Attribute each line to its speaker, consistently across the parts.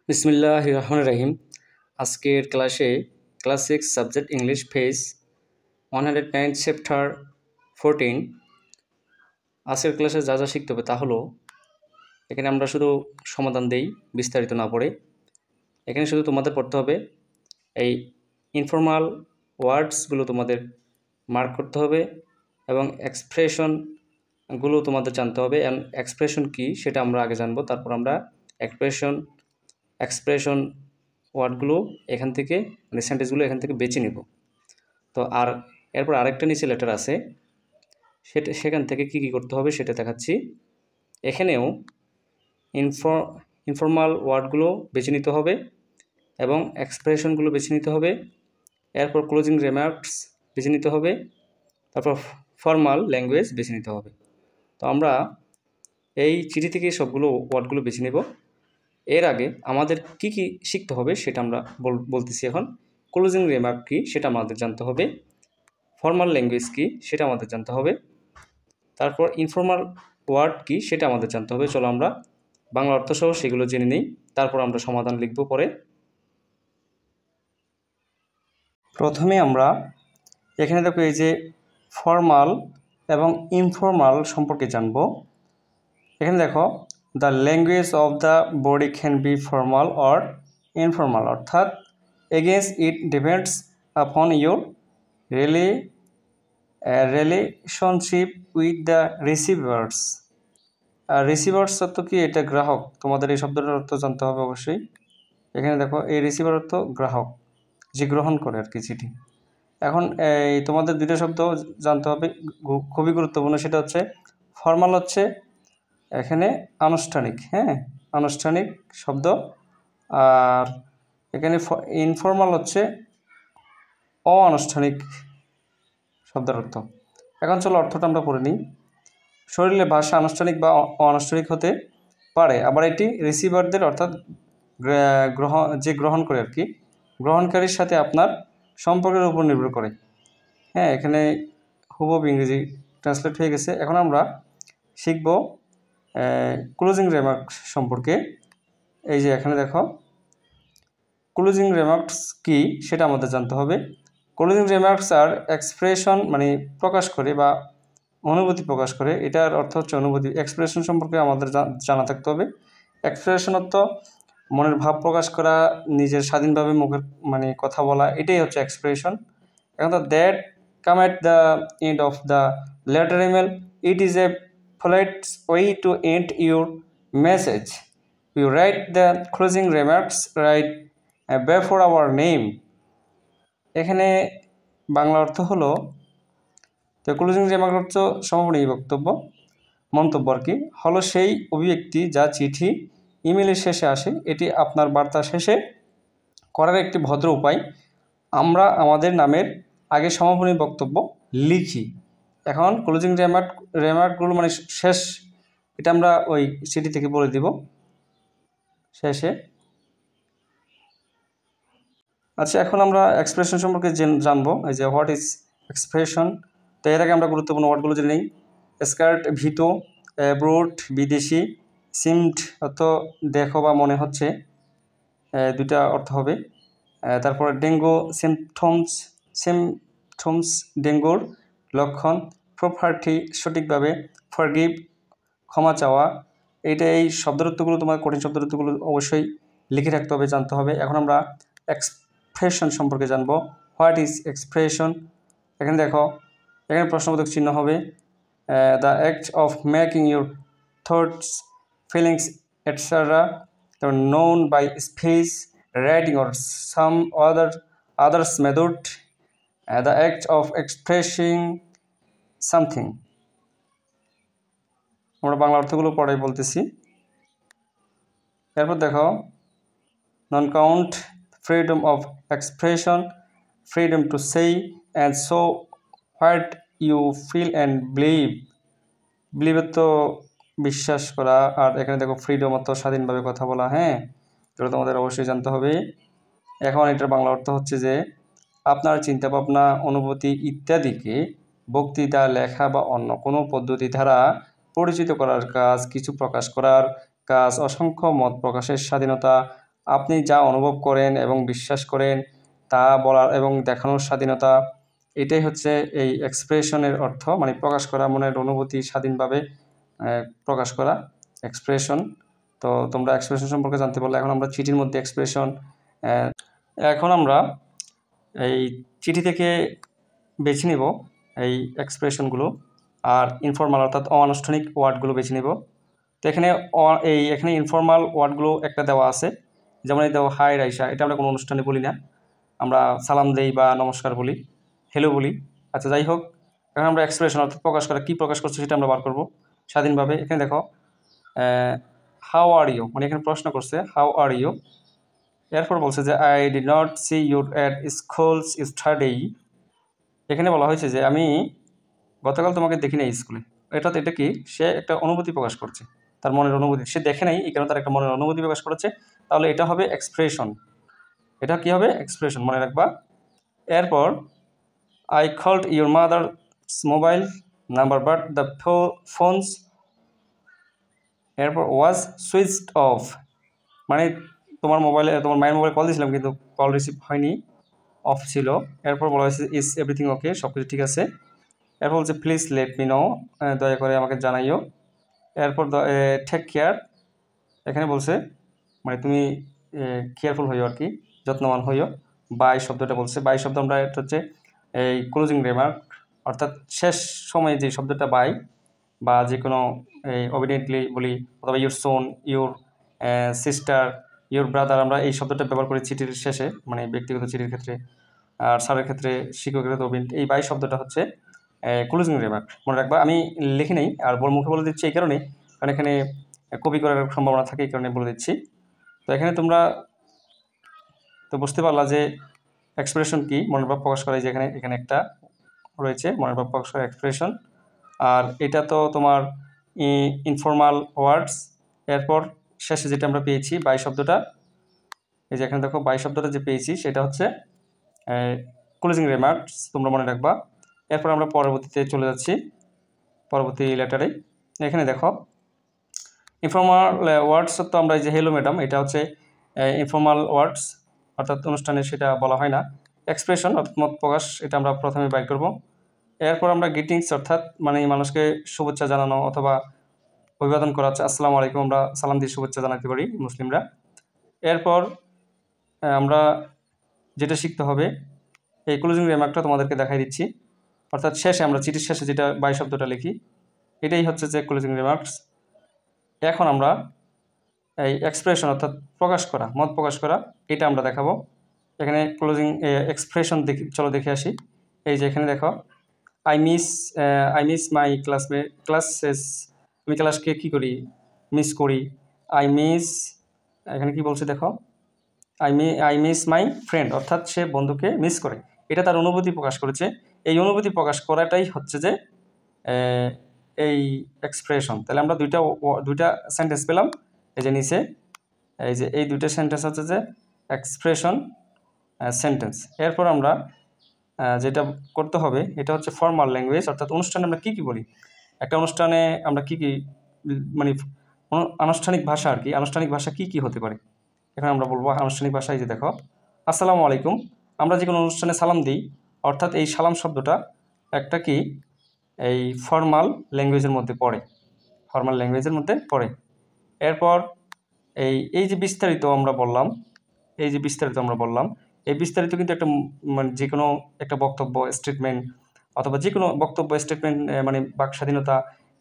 Speaker 1: বিসমিল্লাহ রহমান রহিম। আজকের ক্লাসে class 6 subject English page 109 chapter 14। আজকের ক্লাসে যা যা শিখতে হবে তা হলো, এখানে আমরা শুধু সমাধান দেই, বিস্তারিত না পড়ে। এখানে শুধু তোমাদের পড়তে হবে এই ইনফর্মাল ওয়ার্ডসগুলো তোমাদের মার্ক করতে হবে এবং এক্সপ্রেশনগুলো তোমাদের জানতে হবে। এবং এক্সপ্রেশন কী সেটা আমরা আগে জানবো, তারপর আমরা এক্সপ্রেশন ওয়ার্ডগুলো এখান থেকে সেন্টেন্সগুলো এখান থেকে বেছে নিব। তো আর এরপর আরেকটা নিচে লেটার আছে, সেখান থেকে কি কি করতে হবে সেটা দেখাচ্ছি। এখানেও ইনফর্মাল ওয়ার্ডগুলো বেছে নিতে হবে এবং এক্সপ্রেশনগুলো বেছে নিতে হবে। এরপর ক্লোজিং রিমার্কস বেছে নিতে হবে, তারপর ফর্মাল ল্যাঙ্গুয়েজ বেছে নিতে হবে। তো আমরা এই চিঠি থেকে সবগুলো ওয়ার্ডগুলো বেছে নেব। এর আগে আমাদের কি কি শিখতে হবে সেটা আমরা বলতেছি এখন। ক্লোজিং রিমার্ক কী সেটা আমাদের জানতে হবে, ফর্মাল ল্যাঙ্গুয়েজ কী সেটা আমাদের জানতে হবে, তারপর ইনফর্মাল ওয়ার্ড কী সেটা আমাদের জানতে হবে। চলো আমরা বাংলা অর্থসহ সেগুলো জেনে নিই, তারপর আমরা সমাধান লিখব পরে। প্রথমে আমরা এখানে দেখো এই যে ফর্মাল এবং ইনফর্মাল সম্পর্কে জানব। এখানে দেখো the language of the body can be formal or informal, অর্থাৎ against it depends upon your relationship with the receivers. Receivers অর্থ কি? এটা গ্রাহক। তোমাদের এই শব্দটার অর্থ জানতে হবে অবশ্যই। এখানে দেখো এই রিসিভার অর্থ গ্রাহক, যে গ্রহণ করে আর কি চিঠি। এখন এই তোমাদের দুটো শব্দ জানতে হবে, খুবই গুরুত্বপূর্ণ। সেটা হচ্ছে ফর্মাল হচ্ছে এখানে আনুষ্ঠানিক, হ্যাঁ, আনুষ্ঠানিক শব্দ। আর এখানে ইনফর্মাল হচ্ছে অআনুষ্ঠানিক শব্দের অর্থ। এখন চলো অর্থটা আমরা পড়ে নিই। শরীরের ভাষা আনুষ্ঠানিক বা অনানুষ্ঠানিক হতে পারে, আবার এটি রিসিভারদের অর্থাৎ যে গ্রহণ করে আর কি, গ্রহণকারীর সাথে আপনার সম্পর্কের উপর নির্ভর করে। হ্যাঁ, এখানে হুবহু ইংরেজি ট্রান্সলেট হয়ে গেছে। এখন আমরা শিখব ক্লোজিং রিমার্কস সম্পর্কে। এই যে এখানে দেখো ক্লোজিং রিমার্কস কী সেটা আমাদের জানতে হবে। ক্লোজিং রিমার্কস আর এক্সপ্রেশন মানে প্রকাশ করে বা অনুভূতি প্রকাশ করে, এটার অর্থ হচ্ছে অনুভূতি। এক্সপ্রেশন সম্পর্কে আমাদের জানা থাকতে হবে। এক্সপ্রেশন অর্থ মনের ভাব প্রকাশ করা, নিজের স্বাধীনভাবে মুখের মানে কথা বলা, এটাই হচ্ছে এক্সপ্রেশন। এখন তো that come at the end of the letter email, it is a polite way to end your message. We write the closing remarks right before our name. এখানে বাংলা অর্থ হলো, তো ক্লোজিং রিমার্ক হচ্ছে সমাপনী বক্তব্য, মন্তব্য আর কি, হলো সেই অভিব্যক্তি যা চিঠি ইমেলের শেষে আসে। এটি আপনার বার্তা শেষে করার একটি ভদ্র উপায়। আমরা আমাদের নামের আগে সমাপনী বক্তব্য লিখি। এখন ক্লোজিং রিমার্কগুলো মানে শেষ, এটা আমরা ওই চিঠি থেকে বলে দিব শেষে। আচ্ছা, এখন আমরা এক্সপ্রেশন সম্পর্কে জানবো। এই যে হোয়াট ইজ এক্সপ্রেশন। তো এর আগে আমরা গুরুত্বপূর্ণ ওয়ার্ডগুলো জেনে নিই। স্কার্ট ভীত, ব্রোড বিদেশি, সিমড অর্থ দেখো বা মনে হচ্ছে, দুইটা অর্থ হবে। তারপর ডেঙ্গু সিমটমস ডেঙ্গুর লক্ষণ, প্রপার্টি সঠিকভাবে, ফরগিভ ক্ষমা চাওয়া। এই শব্দার্থগুলো তোমার কঠিন শব্দার্থগুলো অবশ্যই লিখে রাখতে হবে, জানতে হবে। এখন আমরা এক্সপ্রেশন সম্পর্কে জানবো। What is expression. এখানে দেখো এখানে প্রশ্নবোধক চিহ্ন হবে। The act of making your thoughts feelings etcetera known by speech, writing or some others method, the act of expressing something. আমরা বাংলা অর্থগুলো পরে বলতেছি। এরপর দেখো non count, freedom of expression, freedom to say and show what you feel and believe তো বিশ্বাস করা। আর এখানে দেখো ফ্রিডম অর্থ স্বাধীনভাবে কথা বলা। হ্যাঁ, এগুলো তোমাদের অবশ্যই জানতে হবে। এখন এটার বাংলা অর্থ হচ্ছে যে আপনার চিন্তাভাবনা, অনুভূতি ইত্যাদিকে বক্তৃতা, লেখা বা অন্য কোনো পদ্ধতি দ্বারা পরিচিত করার কাজ, কিছু প্রকাশ করার কাজ, অসংখ্য মত প্রকাশের স্বাধীনতা, আপনি যা অনুভব করেন এবং বিশ্বাস করেন তা বলার এবং দেখানোর স্বাধীনতা, এটাই হচ্ছে এই এক্সপ্রেশনের অর্থ, মানে প্রকাশ করা, মনের অনুভূতি স্বাধীনভাবে প্রকাশ করা, এক্সপ্রেশন। তো তোমরা এক্সপ্রেশন সম্পর্কে জানতে পারলে। এখন আমরা চিঠির মধ্যে এক্সপ্রেশন, এখন আমরা এই চিঠি থেকে বেছে নেব এই এক্সপ্রেশনগুলো, আর ইনফর্মাল অর্থাৎ অনানুষ্ঠানিক ওয়ার্ডগুলো বেছে নেব। তো এখানে এখানে ইনফর্মাল ওয়ার্ডগুলো একটা দেওয়া আছে, যেমন এই দেওয়া হাই রাইসা, এটা আমরা কোনো অনুষ্ঠানে বলি না, আমরা সালাম দেই বা নমস্কার বলি, হ্যালো বলি। আচ্ছা, যাই হোক, এখন আমরা এক্সপ্রেশন অর্থাৎ প্রকাশ করা, কী প্রকাশ করছে সেটা আমরা বার করব স্বাধীনভাবে। এখানে দেখো হাউ আর ইউ, মানে এখানে প্রশ্ন করছে হাউ আর ইউ। এরপর বলছে যে I did not see your at schools study. এখানে বলা হয়েছে যে আমি গতকাল তোমাকে দেখি নাই স্কুলে। এটা কি, সে একটা অনুভূতি প্রকাশ করছে, তার মনের অনুভূতি, সে দেখে নাই এই কারণে তার একটা মনের অনুভূতি প্রকাশ করেছে, তাহলে এটা হবে এক্সপ্রেশন। এটা কি হবে, এক্সপ্রেশন, মনে রাখবা। এরপর I called your mother's mobile number but the phones, এরপর ওয়াজ সুইচড অফ, মানে তোমার মায়ের মোবাইলে কল দিয়েছিলাম কিন্তু কল রিসিভ হয়নি, অফ ছিল। এরপর বলা হয়েছে ইজ এভরিথিং ওকে, সব কিছু ঠিক আছে। এরপর বলছে প্লিজ লেট মি নো, দয়া করে আমাকে জানাইও। এরপর টেক কেয়ার, এখানে বলছে মানে তুমি কেয়ারফুল হইও আর কি, যত্নবান হইও। বাই শব্দটা বলছে, বাই শব্দ আমরা এটা হচ্ছে এই ক্লোজিং রিমার্ক, অর্থাৎ শেষ সময়ে যে শব্দটা বাই বা যে কোনো অবিডেন্টলি বলি, অথবা your son, your sister, your brother, আমরা এই শব্দটা ব্যবহার করি চিঠির শেষে, মানে ব্যক্তিগত চিঠির ক্ষেত্রে, আর স্যারের ক্ষেত্রে, শিক্ষকের ক্ষেত্রে। এই বাই শব্দটা হচ্ছে ক্লোজিং রিমার্ক, মনে রাখবা। আমি লিখি নেই আর মুখে বলে দিচ্ছি এই কারণে, কারণ এখানে কপি করার সম্ভাবনা থাকে, এই কারণে বলে দিচ্ছি। তো এখানে তোমরা তো বুঝতে পারলা যে এক্সপ্রেশন কি, মনের ভাব প্রকাশ করা, যে এখানে একটা রয়েছে মনের ভাব প্রকাশ করা এক্সপ্রেশন। আর এটা তো তোমার ইনফর্মাল ওয়ার্ডস। এরপর শেষে যেটা আমরা পেয়েছি বাই শব্দটা, এই যে এখানে দেখো বাই শব্দটা যে পেয়েছি সেটা হচ্ছে ক্লোজিং রিমার্কস, তোমরা মনে রাখবা। এরপর আমরা পরবর্তীতে চলে যাচ্ছি, পরবর্তী লেটারে। এখানে দেখো ইনফর্মাল ওয়ার্ডস, তো আমরা এই যে হ্যালো ম্যাডাম, এটা হচ্ছে ইনফর্মাল ওয়ার্ডস, অর্থাৎ অনুষ্ঠানে সেটা বলা হয় না। এক্সপ্রেশন অর্থাৎ মত প্রকাশ, এটা আমরা প্রথমে বাইর করব। এরপর আমরা গ্রিটিংস, অর্থাৎ মানে মানুষকে শুভেচ্ছা জানানো অথবা অভিবাদন করা, আসসালামু আলাইকুম, আমরা সালাম দিয়ে শুভেচ্ছা জানাতে পারি মুসলিমরা। এরপর আমরা যেটা শিখতে হবে, এই ক্লোজিং রিমার্কটা তোমাদেরকে দেখাই দিচ্ছি, অর্থাৎ শেষে আমরা চিঠির শেষে যেটা বাই শব্দটা লিখি, এটাই হচ্ছে যে ক্লোজিং রিমার্কস। এখন আমরা এই এক্সপ্রেশন অর্থাৎ প্রকাশ করা, মত প্রকাশ করা, এটা আমরা দেখাবো। এখানে ক্লোজিং এক্সপ্রেশন চলো দেখে আসি। এই যে এখানে দেখো আই মিস মাই ক্লাসেস, আমি ক্লাসকে কী করি, মিস করি। আই মিস, এখানে কি বলছে দেখো, আই মিস মাই ফ্রেন্ড, অর্থাৎ সে বন্ধুকে মিস করে, এটা তার অনুভূতি প্রকাশ করেছে। এই অনুভূতি প্রকাশ করাটাই হচ্ছে যে এই এক্সপ্রেশন। তাহলে আমরা দুইটা সেন্টেন্স পেলাম, এই যে নিচে, এই যে এই দুইটা সেন্টেন্স হচ্ছে যে এক্সপ্রেশন সেন্টেন্স। এরপর আমরা যেটা করতে হবে এটা হচ্ছে ফর্মাল ল্যাঙ্গুয়েজ, অর্থাৎ অনুষ্ঠানে আমরা কী কী বলি, একটা অনুষ্ঠানে আমরা কী কী মানে আনুষ্ঠানিক ভাষা আর কি, আনুষ্ঠানিক ভাষা কী কী হতে পারে। এখন আমরা বলবো আনুষ্ঠানিক ভাষায়, যে দেখো আসসালামু আলাইকুম, আমরা যে কোনো অনুষ্ঠানে সালাম দিই, অর্থাৎ এই সালাম শব্দটা একটা কি এই ফর্মাল ল্যাঙ্গুয়েজের মধ্যে পড়ে, ফর্মাল ল্যাঙ্গুয়েজের মধ্যে পড়ে। এরপর এই যে বিস্তারিত আমরা বললাম, এই যে বিস্তারিত আমরা বললাম, এই বিস্তারিত কিন্তু একটা মানে যে কোনো একটা বক্তব্য, স্টেটমেন্ট, অথবা যে কোনো বক্তব্য, স্টেটমেন্ট, মানে বাক স্বাধীনতা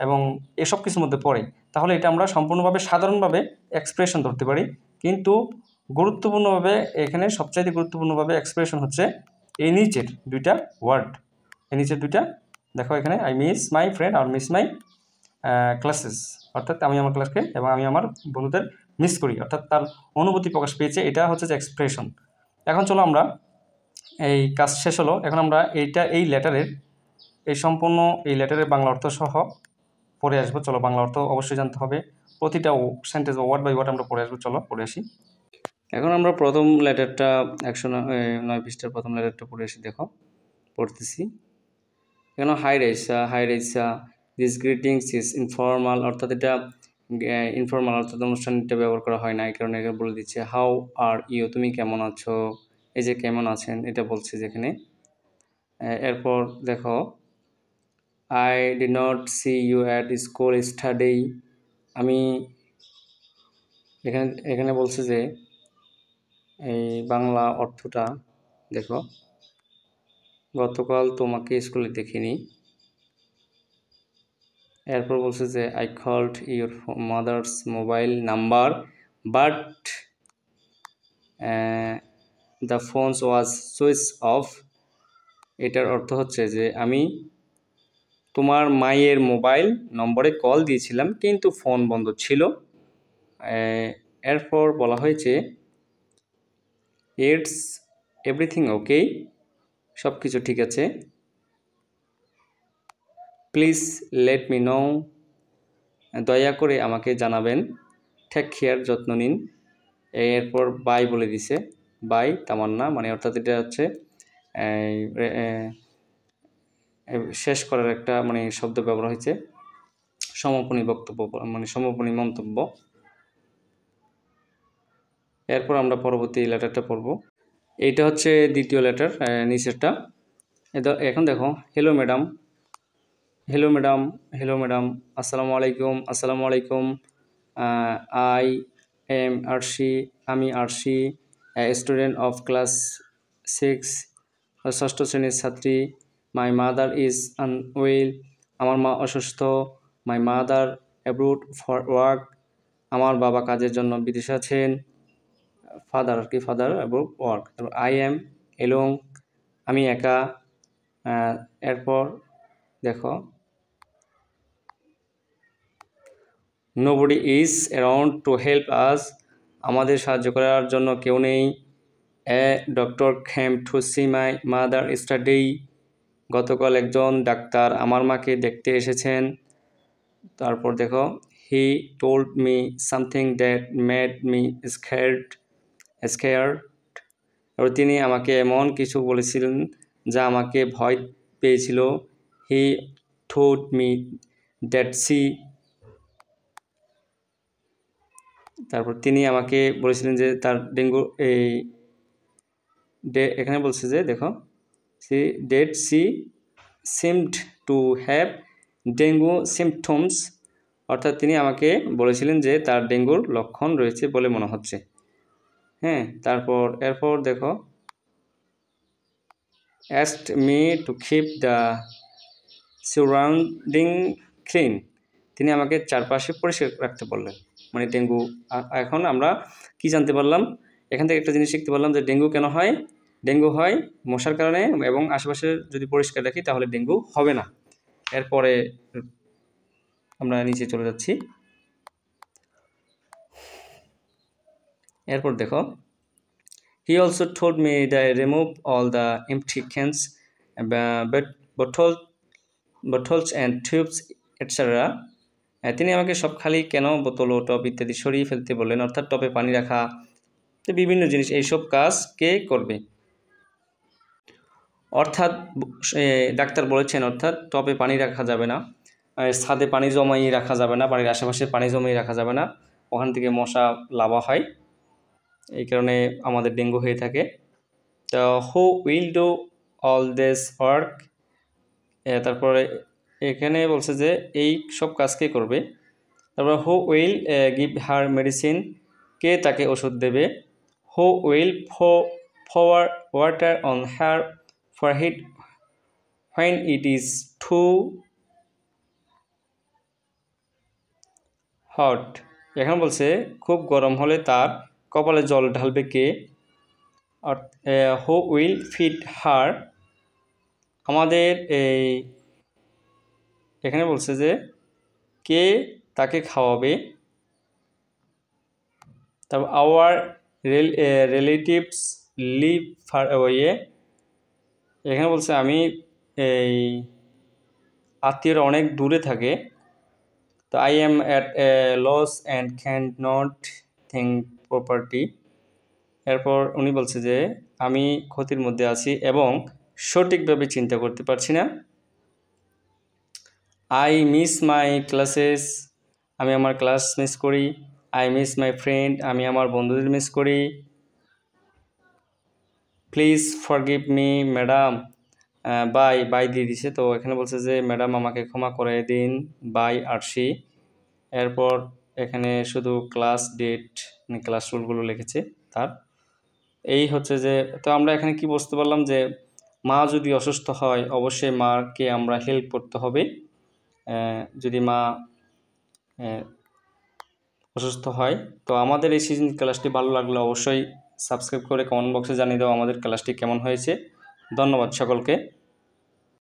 Speaker 1: এবং এসব কিছুর মধ্যে পড়ে। তাহলে এটা আমরা সম্পূর্ণভাবে সাধারণভাবে এক্সপ্রেশন ধরতে পারি, কিন্তু গুরুত্বপূর্ণভাবে এখানে সবচাইতে গুরুত্বপূর্ণভাবে এক্সপ্রেশন হচ্ছে এই নিচের দুইটা ওয়ার্ড, এই নিচের দুইটা দেখো এখানে আই মিস মাই ফ্রেন্ড আর মিস মাই ক্লাসেস, অর্থাৎ আমি আমার ক্লাসকে এবং আমি আমার বন্ধুদের মিস করি, অর্থাৎ তার অনুভূতি প্রকাশ পেয়েছে, এটা হচ্ছে যে এক্সপ্রেশন। এখন চলো আমরা এই কাজ শেষ হলো, এখন আমরা এই লেটারের সম্পূর্ণ এই লেটারের বাংলা অর্থ সহ পড়ে আসবো। চলো, বাংলা অর্থ অবশ্যই জানতে হবে, প্রতিটা সেন্টেন্স বা ওয়ার্ড বাই ওয়ার্ড আমরা পড়ে আসবো। চলো পড়ে আসি। এখন আমরা প্রথম লেটারটা 109 পৃষ্ঠার প্রথম লেটারটা পড়ে আসি। দেখো পড়তেছি, এখানে hi Raisa this greetings is informal, অর্থাৎ এটা ইনফর্মাল অর্থাৎ অনুষ্ঠানটা ব্যবহার করা হয় না, এই কারণে এখানে বলে দিচ্ছে হাউ আর ইউ, তুমি কেমন আছো, এই যে কেমন আছেন এটা বলছে যেখানে। এরপর দেখো I did not see you at school study, আমি এখানে বলছে যে এই বাংলা অর্থটা দেখো, গতকাল তোমাকে স্কুলে দেখিনি। এরপর বলছে যে I called your mother's mobile number but the phones was switch off, এটার অর্থ হচ্ছে যে আমি তোমার মায়ের মোবাইল নম্বরে কল দিয়েছিলাম কিন্তু ফোন বন্ধ ছিল। এরপর বলা হয়েছে ইটস এভরিথিং ওকে, সব কিছু ঠিক আছে। প্লিজ লেট মি নো, দয়া করে আমাকে জানাবেন। টেক কেয়ার, যত্ন নিন। এরপর বাই বলে দিছে, বাই তামান্না, মানে অর্থাৎ এটা হচ্ছে শেষ করার একটা মানে শব্দ ব্যবহার হয়েছে, সমাপনী বক্তব্য মানে সমাপনী মন্তব্য। এরপর আমরা পরবর্তী লেটারটা পড়ব। এইটা হচ্ছে দ্বিতীয় লেটার, নিচেরটা। এখন দেখো hello madam, hello madam, hello madam, আসসালামু আলাইকুম, আসসালামু আলাইকুম। আই এম আরশি, আমি আরশি, স্টুডেন্ট অফ ক্লাস 6, ষষ্ঠ শ্রেণীর ছাত্রী। মাই মাদার ইজ আনওয়েল, আমার মা অসুস্থ। My mother abroad for work, আমার বাবা কাজের জন্য বিদেশে আছেন। ফাদার আর কি, father abroad work. I am alone, আমি একা। এরপর দেখো nobody is around to help us, আমাদের সাহায্য করার জন্য কেউ নেই। A doctor came to see my mother yesterday, গতকাল একজন ডাক্তার আমার মাকে দেখতে এসেছেন। তারপর দেখো he told me something that made me scared, আর তিনি আমাকে এমন কিছু বলেছিলেন যা আমাকে ভয় পেয়েছিল। He told me that she, তারপর তিনি আমাকে বলেছিলেন যে তার ডেঙ্গু এখানে বলছে যে দেখো she seemed to have dengue symptoms, অর্থাৎ তিনি আমাকে বলেছিলেন যে তার ডেঙ্গুর লক্ষণ রয়েছে বলে মনে হচ্ছে। হ্যাঁ, এরপর দেখো asked me to keep the surrounding clean, তিনি আমাকে চারপাশে পরিষ্কার রাখতে বললেন, মানে ডেঙ্গু। এখন আমরা কি জানতে পারলাম এখান থেকে, একটা জিনিস শিখতে পারলাম যে ডেঙ্গু কেন হয়। ডেঙ্গু হয় মশার কারণে, এবং আশেপাশে যদি পরিষ্কার রাখি তাহলে ডেঙ্গু হবে না। এরপরে আমরা নিচে চলে যাচ্ছি। এরপর দেখো he also told me that remove all the empty cans, bottles and tubes etc. তিনি আমাকে সব খালি কেন বোতল ও টব ইত্যাদি সরিয়ে ফেলতে বললেন, অর্থাৎ টবে পানি রাখা, বিভিন্ন জিনিস, এইসব কাজ কে করবে। অর্থাৎ ডাক্তার বলেছেন অর্থাৎ টবে পানি রাখা যাবে না, ছাদে পানি জমাই রাখা যাবে না, বাড়ির আশেপাশে পানি জমিয়ে রাখা যাবে না, ওখান থেকে মশা লাভা হয়, এই কারণে আমাদের ডেঙ্গু হয়ে থাকে। তো who will do all this work, তারপরে এখানে বলছে যে এই সব কাজ কে করবে। তারপর who will give her medicine, কে তাকে ওষুধ দেবে। Who will pour water on her forehead when it is too hot, এখন বলছে খুব গরম হলে তার কপালে জল ঢালবে কে। হু উইল ফিড হার, আমাদের এখানে বলছে যে কে তাকে খাওয়াবে। তারপর our relatives live far away, এখানে বলছে আমি আত্মীয়রা অনেক দূরে থাকে। তো I am at a loss and can not think property, এরপর উনি বলছে যে আমি ক্ষতির মধ্যে আছি এবং সঠিকভাবে চিন্তা করতে পারছি না। আই মিস মাই ক্লাসেস, আমি আমার ক্লাস মিস করি। আই মিস মাই ফ্রেন্ড, আমি আমার বন্ধুদের মিস করি। Please forgive me madam, bye দিয়ে দিছে, তো এখানে বলছে যে ম্যাডাম আমাকে ক্ষমা করে দিন, বাই আরশি। এরপর এখানে শুধু ক্লাস ডেট মানে ক্লাস রুলগুলো লিখেছে তার। এই হচ্ছে যে, তো আমরা এখানে কি বুঝতে পারলাম যে মা যদি অসুস্থ হয় অবশ্যই মাকে আমরা হেল্প করতে হবে। যদি মা অসুস্থ হয়। তো আমাদের এই সিজন ক্লাসটি ভালো লাগলে অবশ্যই সাবস্ক্রাইব করে কমেন্ট বক্সে জানিয়ে দাও আমাদের ক্লাসটি কেমন হয়েছে। ধন্যবাদ সকলকে।